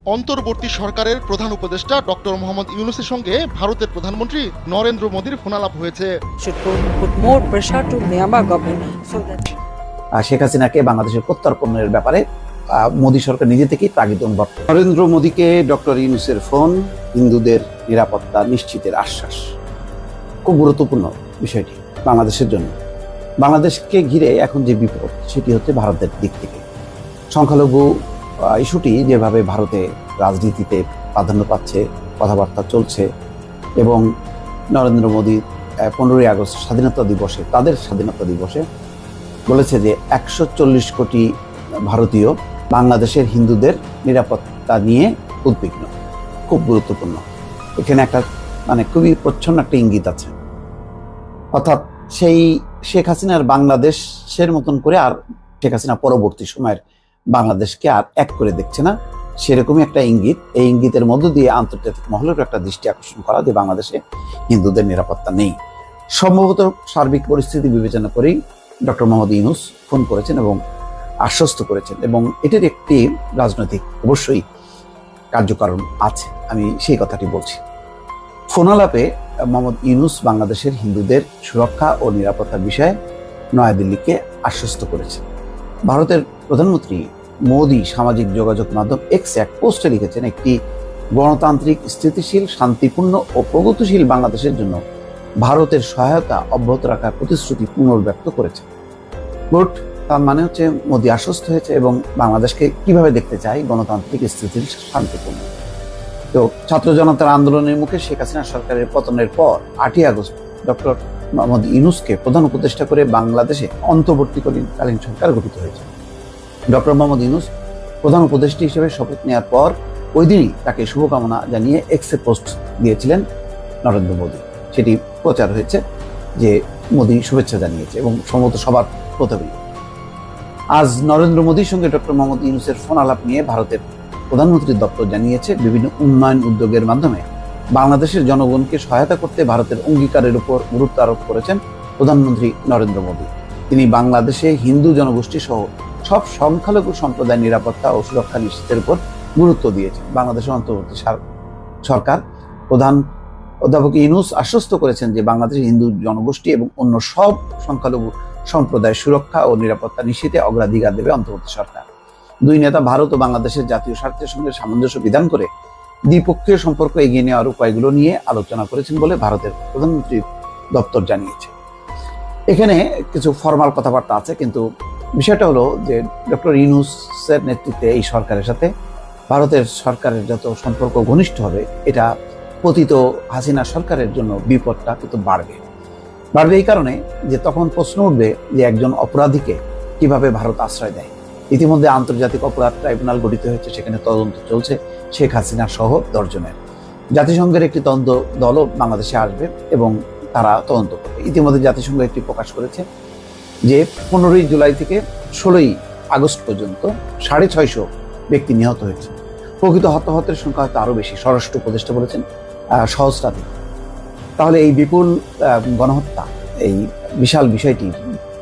অন্তর্বর্তী সরকারের প্রধান উপদেষ্টা ডক্টর মোহাম্মদ ইউনূসের সঙ্গে ভারতের প্রধানমন্ত্রী নরেন্দ্র মোদীর ফোনালাপ হয়েছে। শেখ হাসিনাকে বাংলাদেশের প্রত্যর্পণের ব্যাপারে মোদী সরকার নিজে থেকেই তাগিদ অনুভব করে। নরেন্দ্র মোদীকে ডক্টর ইউনূসের ফোন হিন্দুদের নিরাপত্তা নিশ্চিতের আশ্বাস, খুব গুরুত্বপূর্ণ বিষয়টি বাংলাদেশের জন্য। বাংলাদেশকে ঘিরে এখন যে বিপদ সেটি হচ্ছে ভারতের দিক থেকে। সংখ্যালঘু ইস্যুটি যেভাবে ভারতে রাজনীতিতে প্রাধান্য পাচ্ছে, কথাবার্তা চলছে, এবং নরেন্দ্র মোদী 15ই আগস্ট তাদের স্বাধীনতা দিবসে বলেছে যে 140 কোটি ভারতীয় বাংলাদেশের হিন্দুদের নিরাপত্তা নিয়ে উদ্বিগ্ন। খুব গুরুত্বপূর্ণ। এখানে একটা খুবই প্রচ্ছন্ন একটা ইঙ্গিত আছে। অর্থাৎ সেই শেখ হাসিনার বাংলাদেশের মতন করে আর শেখ হাসিনা পরবর্তী সময়ের বাংলাদেশকে আর এক করে দেখছে না, সেরকমই একটা ইঙ্গিত। এই ইঙ্গিতের মধ্য দিয়ে আন্তর্জাতিক মহলের একটা দৃষ্টি আকর্ষণ করা যে বাংলাদেশে হিন্দুদের নিরাপত্তা নেই। সম্ভবত সার্বিক পরিস্থিতি বিবেচনা করেই ডক্টর মোহাম্মদ ইউনূস ফোন করেছেন এবং আশ্বস্ত করেছেন, এবং এটির একটি রাজনৈতিক অবশ্যই কার্যকারণ আছে। আমি সেই কথাটি বলছি। ফোনালাপে মোহাম্মদ ইউনূস বাংলাদেশের হিন্দুদের সুরক্ষা ও নিরাপত্তার বিষয়ে নয়াদিল্লিকে আশ্বস্ত করেছেন। ভারতের প্রধানমন্ত্রী মোদী সামাজিক যোগাযোগ মাধ্যম এক্সে এক পোস্টে লিখেছেন, একটি গণতান্ত্রিক, স্থিতিশীল, শান্তিপূর্ণ ও প্রগতিশীল বাংলাদেশের জন্য ভারতের সহায়তা অব্যাহত রাখার প্রতিশ্রুতি পুনর্ব্যক্ত করেছে। তার মানে হচ্ছে মোদী আশ্বস্ত হয়েছে এবং বাংলাদেশকে কিভাবে দেখতে চায়, গণতান্ত্রিক, স্থিতিশীল, শান্তিপূর্ণ। তো ছাত্র জনতার আন্দোলনের মুখে শেখ হাসিনা সরকারের পতনের পর 8ই আগস্ট ডক্টর মোহাম্মদ ইউনূসকে প্রধান উপদেষ্টা করে বাংলাদেশে অন্তর্বর্তীকালীন সরকার গঠিত হয়েছে। ডক্টর মোহাম্মদ ইউনূস প্রধান উপদেষ্টা হিসেবে শপথ নেওয়ার পর ওই দিনই তাকে শুভকামনা জানিয়ে এক্সে পোস্ট দিয়েছিলেন নরেন্দ্র মোদী। সেটি প্রচার হয়েছে যে মোদী শুভেচ্ছা জানিয়েছে, এবং সম্ভবত সবার প্রথমেই। আজ নরেন্দ্র মোদীর সঙ্গে ডক্টর মোহাম্মদ ইউনূসের ফোন আলাপ নিয়ে ভারতের প্রধানমন্ত্রীর দপ্তর জানিয়েছে, বিভিন্ন উন্নয়ন উদ্যোগের মাধ্যমে বাংলাদেশের জনগণকে সহায়তা করতে ভারতের অঙ্গীকারের উপর গুরুত্ব আরোপ করেছেন প্রধানমন্ত্রী নরেন্দ্র মোদী। তিনি বাংলাদেশে হিন্দু জনগোষ্ঠী সহ সব সংখ্যালঘু সম্প্রদায়ের নিরাপত্তা ও সুরক্ষা নিশ্চিতের উপর গুরুত্ব দিয়েছেন। বাংলাদেশের অন্তর্বর্তী সরকার প্রধান অধ্যাপক ইউনূস আশ্বস্ত করেছেন যে বাংলাদেশের হিন্দু জনগোষ্ঠী এবং অন্য সব সংখ্যালঘু সম্প্রদায়ের সুরক্ষা ও নিরাপত্তা নিশ্চিতে অগ্রাধিকার দেবে অন্তর্বর্তী সরকার। দুই নেতা ভারত ও বাংলাদেশের জাতীয় স্বার্থের সঙ্গে সামঞ্জস্য বিধান করে দ্বিপক্ষীয় সম্পর্ক এগিয়ে নেওয়ার উপায়গুলো নিয়ে আলোচনা করেছেন বলে ভারতের প্রধানমন্ত্রীর দপ্তর জানিয়েছে। এখানে কিছু ফরমাল কথাবার্তা আছে, কিন্তু বিষয়টা হলো যে ডক্টর ইউনূসের নেতৃত্বে এই সরকারের সাথে ভারতের সরকারের যত সম্পর্ক ঘনিষ্ঠ হবে, এটা পতিত হাসিনা সরকারের জন্য বিপদটা কিন্তু বাড়বে এই কারণে যে তখন প্রশ্ন উঠবে যে একজন অপরাধীকে কিভাবে ভারত আশ্রয় দেয়। ইতিমধ্যে আন্তর্জাতিক অপরাধ ট্রাইব্যুনাল গঠিত হয়েছে, সেখানে তদন্ত চলছে শেখ হাসিনা সহ 10 জনের। জাতিসংঘের একটি তদন্ত দলও বাংলাদেশে আসবে এবং তারা তদন্ত করবে। ইতিমধ্যে জাতিসংঘ একটি প্রকাশ করেছে যে 15ই জুলাই থেকে 16ই আগস্ট পর্যন্ত 650 ব্যক্তি নিহত হয়েছে। প্রকৃত হতাহতের সংখ্যা হয়তো আরো বেশি। স্বরাষ্ট্র উপদেষ্টা বলেছেন সহস্রাধিক। তাহলে এই বিপুল গণহত্যা, এই বিশাল বিষয়টি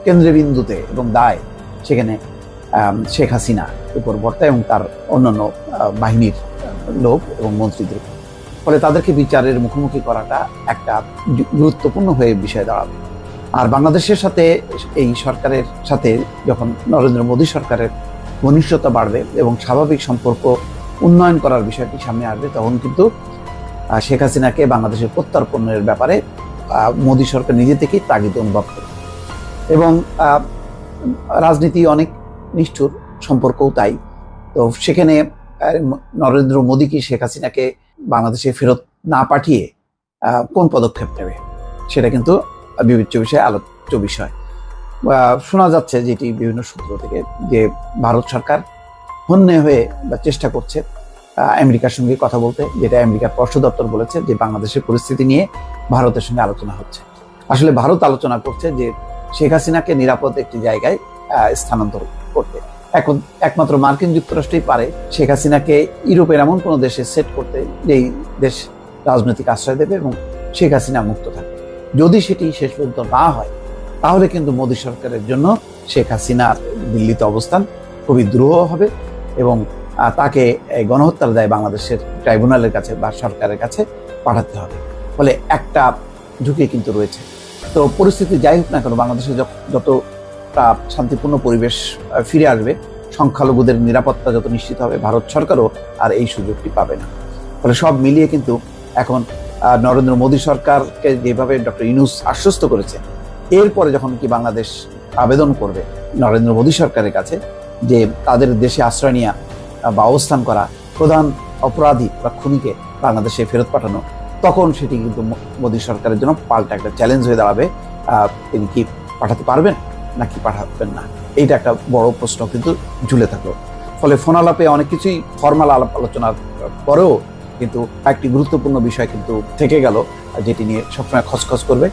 কেন্দ্রবিন্দুতে এবং দায় সেখানে শেখ হাসিনা উপর বর্তায় এবং তার অন্যান্য বাহিনীর লোক এবং মন্ত্রীদের। ফলে তাদেরকে বিচারের মুখোমুখি করাটা একটা গুরুত্বপূর্ণ হয়ে বিষয় দাঁড়াবে। আর বাংলাদেশের সাথে এই সরকারের সাথে যখন নরেন্দ্র মোদী সরকারের ঘনিষ্ঠতা বাড়বে এবং স্বাভাবিক সম্পর্ক উন্নয়ন করার বিষয়টি সামনে আসবে, তখন কিন্তু শেখ হাসিনাকে বাংলাদেশের প্রত্যর্পণের ব্যাপারে মোদী সরকার নিজে থেকেই তাগিদ অনুভব করবে। এবং রাজনীতি অনেক নিষ্ঠুর, সম্পর্কও তাই। তো সেখানে নরেন্দ্র মোদী কি শেখ হাসিনাকে বাংলাদেশে ফেরত না পাঠিয়ে কোন পদক্ষেপ নেবে, সেটা কিন্তু বিবেচ্য বিষয়, আলোচ্য বিষয়। শোনা যাচ্ছে যেটি বিভিন্ন সূত্র থেকে যে ভারত সরকার হন্যে হয়ে বা চেষ্টা করছে আমেরিকার সঙ্গে কথা বলতে, যেটা আমেরিকার পররাষ্ট্র দপ্তর বলেছে যে বাংলাদেশের পরিস্থিতি নিয়ে ভারতের সঙ্গে আলোচনা হচ্ছে। আসলে ভারত আলোচনা করছে যে শেখ হাসিনাকে নিরাপদ একটি জায়গায় স্থানান্তর করতে। এখন একমাত্র মার্কিন যুক্তরাষ্ট্রই পারে শেখ হাসিনাকে ইউরোপের এমন কোনো দেশে সেট করতে যেই দেশ রাজনৈতিক আশ্রয় দেবে এবং শেখ হাসিনা মুক্ত থাকবে। যদি সেটি শেষ পর্যন্ত না হয়, তাহলে কিন্তু মোদী সরকারের জন্য শেখ হাসিনার দিল্লিতে অবস্থান খুবই দ্রুহ হবে এবং তাকে এই গণহত্যার দায় বাংলাদেশের ট্রাইব্যুনালের কাছে বা সরকারের কাছে পাঠাতে হবে। ফলে একটা ঝুঁকি কিন্তু রয়েছে। তো পরিস্থিতি যাই হোক না কেন, বাংলাদেশে যতটা শান্তিপূর্ণ পরিবেশ ফিরে আসবে, সংখ্যালঘুদের নিরাপত্তা যত নিশ্চিত হবে, ভারত সরকারও আর এই সুযোগটি পাবে না। ফলে সব মিলিয়ে কিন্তু এখন নরেন্দ্র মোদী সরকারকে যেভাবে ডক্টর ইউনূস আশ্বস্ত করেছে, এরপরে যখন কি বাংলাদেশ আবেদন করবে নরেন্দ্র মোদী সরকারের কাছে যে তাদের দেশে আশ্রয় নেওয়া বা অবস্থান করা প্রধান অপরাধী বা খুনিকে বাংলাদেশে ফেরত পাঠানো, তখন সেটি কিন্তু মোদী সরকারের জন্য পাল্টা একটা চ্যালেঞ্জ হয়ে দাঁড়াবে। তিনি কি পাঠাতে পারবেন নাকি পাঠাবেন না, এইটা একটা বড় প্রশ্ন কিন্তু ঝুলে থাকলো। ফলে ফোন আলাপে অনেক কিছুই ফর্মাল আলাপ আলোচনার পরেও কিন্তু একটি গুরুত্বপূর্ণ বিষয় কিন্তু থেকে গেল, যেটি নিয়ে সবসময় খসখস করবে।